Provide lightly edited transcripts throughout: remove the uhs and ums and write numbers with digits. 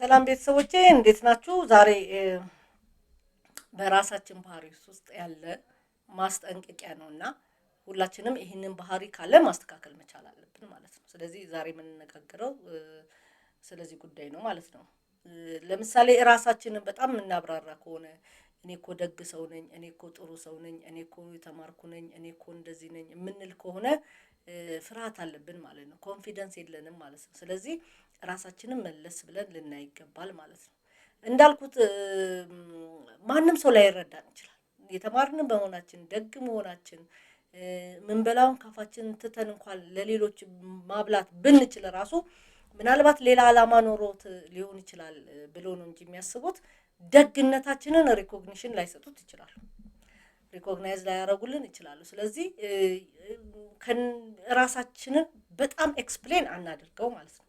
ሰላም ቤተሰቦቼ እንዴት ናችሁ? ዛሬ በራሳችን ባህሪ ውስጥ ያለ ማስጠንቀቂያ ነውና ሁላችንም ይህንን ባህሪ ካለ ማስተካከል መቻል አለብን ማለት ነው። ስለዚህ ዛሬ የምንነጋገረው ስለዚህ ጉዳይ ነው ማለት ነው። ለምሳሌ ራሳችንን በጣም የምናብራራ ከሆነ እኔ እኮ ደግ ሰው ነኝ፣ እኔ እኮ ጥሩ ሰው ነኝ፣ እኔ እኮ የተማርኩ ነኝ፣ እኔ እኮ እንደዚህ ነኝ የምንል ከሆነ ፍርሃት አለብን ማለት ነው። ኮንፊደንስ የለንም ማለት ነው። ስለዚህ ራሳችንን መለስ ብለን ልናይ ይገባል ማለት ነው። እንዳልኩት ማንም ሰው ላይረዳን ይችላል። የተማርን በመሆናችን ደግ መሆናችን ምንበላውን ካፋችን ትተን እንኳን ለሌሎች ማብላት ብንችል ራሱ ምናልባት ሌላ ዓላማ ኖሮት ሊሆን ይችላል ብሎ ነው እንጂ የሚያስቡት ደግነታችንን ሪኮግኒሽን ላይሰጡት ይችላሉ። ሪኮግናይዝ ላያደርጉልን ይችላሉ። ስለዚህ ራሳችንን በጣም ኤክስፕሌን አናድርገው ማለት ነው።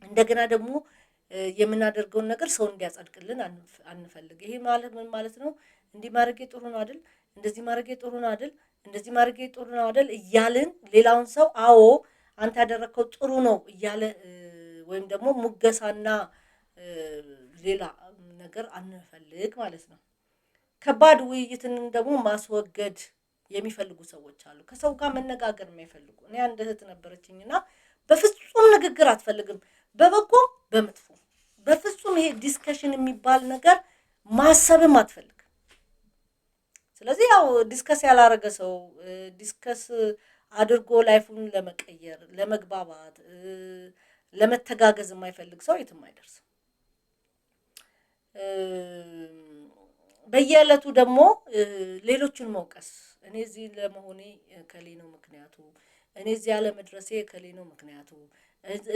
እንደገና ደግሞ የምናደርገውን ነገር ሰው እንዲያጸድቅልን አንፈልግ። ይሄ ማለት ምን ማለት ነው? እንዲህ ማድረጌ ጥሩ ነው አይደል? እንደዚህ ማድረጌ ጥሩ ነው አይደል? እንደዚህ ማድረጌ ጥሩ ነው አይደል? እያልን ሌላውን ሰው አዎ አንተ ያደረከው ጥሩ ነው እያለ ወይም ደግሞ ሙገሳና ሌላ ነገር አንፈልግ ማለት ነው። ከባድ ውይይትን ደግሞ ማስወገድ የሚፈልጉ ሰዎች አሉ። ከሰው ጋር መነጋገር የማይፈልጉ። እኔ አንድ እህት ነበረችኝና በፍጹም ንግግር አትፈልግም፣ በበጎ በመጥፎ በፍጹም ይሄ ዲስከሽን የሚባል ነገር ማሰብም አትፈልግም። ስለዚህ ያው ዲስከስ ያላረገ ሰው ዲስከስ አድርጎ ላይፉን ለመቀየር ለመግባባት ለመተጋገዝ የማይፈልግ ሰው የትም አይደርስም። በየዕለቱ ደግሞ ሌሎችን መውቀስ፣ እኔ እዚህ ለመሆኔ ከሌ ነው ምክንያቱ፣ እኔ እዚህ ያለ መድረሴ ከሌ ነው ምክንያቱ፣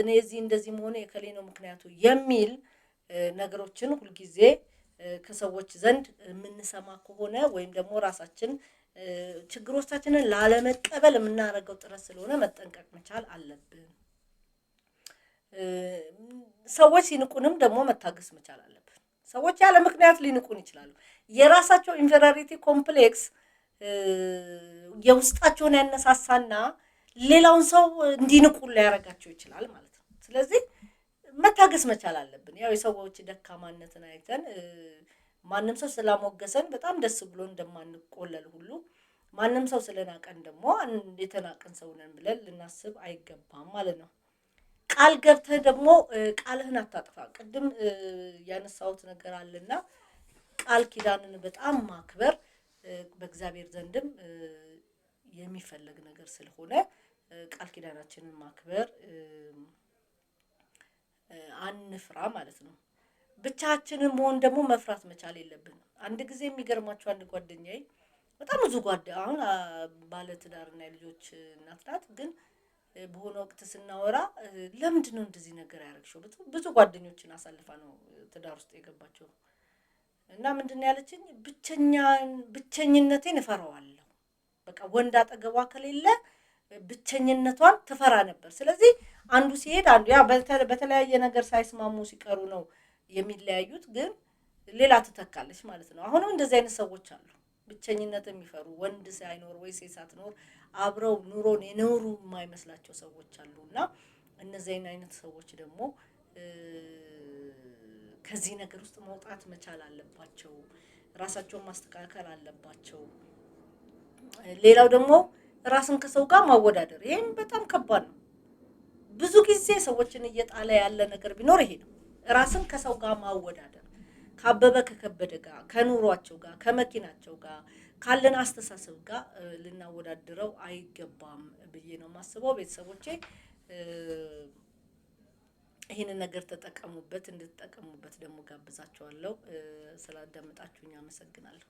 እኔ እዚህ እንደዚህ መሆኔ ከሌ ነው ምክንያቱ የሚል ነገሮችን ሁልጊዜ ከሰዎች ዘንድ የምንሰማ ከሆነ ወይም ደግሞ ራሳችን ችግሮቻችንን ላለመቀበል የምናደርገው ጥረት ስለሆነ መጠንቀቅ መቻል አለብን። ሰዎች ሲንቁንም ደግሞ መታገስ መቻል አለብን። ሰዎች ያለ ምክንያት ሊንቁን ይችላሉ። የራሳቸው ኢንፌሪዮሪቲ ኮምፕሌክስ የውስጣቸውን ያነሳሳና ሌላውን ሰው እንዲንቁ ሊያደርጋቸው ይችላል ማለት ነው። ስለዚህ መታገስ መቻል አለብን። ያው የሰዎች ደካማነትን አይተን ማንም ሰው ስላሞገሰን በጣም ደስ ብሎ እንደማንቆለል ሁሉ ማንም ሰው ስለናቀን ደግሞ የተናቀን ሰው ነን ብለን ልናስብ አይገባም ማለት ነው። ቃል ገብተህ ደግሞ ቃልህን አታጥፋ። ቅድም ያነሳሁት ነገር አለና ቃል ኪዳንን በጣም ማክበር በእግዚአብሔር ዘንድም የሚፈለግ ነገር ስለሆነ ቃል ኪዳናችንን ማክበር አንፍራ ማለት ነው። ብቻችንን መሆን ደግሞ መፍራት መቻል የለብንም። አንድ ጊዜ የሚገርማችሁ አንድ ጓደኛዬ በጣም ብዙ አሁን ባለ ትዳርና የልጆች እናት ናት። ግን በሆነ ወቅት ስናወራ ለምንድን ነው እንደዚህ ነገር ያደረግሽው? ብዙ ጓደኞችን አሳልፋ ነው ትዳር ውስጥ የገባችው እና ምንድን ነው ያለችኝ? ብቸኝነቴን እፈራዋለሁ። በቃ ወንድ አጠገቧ ከሌለ ብቸኝነቷን ትፈራ ነበር። ስለዚህ አንዱ ሲሄድ አንዱ ያ በተለያየ ነገር ሳይስማሙ ሲቀሩ ነው የሚለያዩት፣ ግን ሌላ ትተካለች ማለት ነው። አሁንም እንደዚህ አይነት ሰዎች አሉ፣ ብቸኝነት የሚፈሩ ወንድ ሳይኖር ወይ ሴት ሳትኖር አብረው ኑሮን የኖሩ የማይመስላቸው ሰዎች አሉና እነዚህ አይነት ሰዎች ደግሞ ከዚህ ነገር ውስጥ መውጣት መቻል አለባቸው። ራሳቸውን ማስተካከል አለባቸው። ሌላው ደግሞ ራስን ከሰው ጋር ማወዳደር፣ ይሄም በጣም ከባድ ነው። ብዙ ጊዜ ሰዎችን እየጣለ ያለ ነገር ቢኖር ይሄ ነው። ራስን ከሰው ጋር ማወዳደር፣ ካበበ ከከበደ ጋር፣ ከኑሯቸው ጋር፣ ከመኪናቸው ጋር፣ ካለን አስተሳሰብ ጋር ልናወዳድረው አይገባም ብዬ ነው የማስበው። ቤተሰቦቼ ይሄንን ነገር ተጠቀሙበት፣ እንድትጠቀሙበት ደግሞ ጋብዛችኋለሁ። ስላዳመጣችሁኝ አመሰግናለሁ።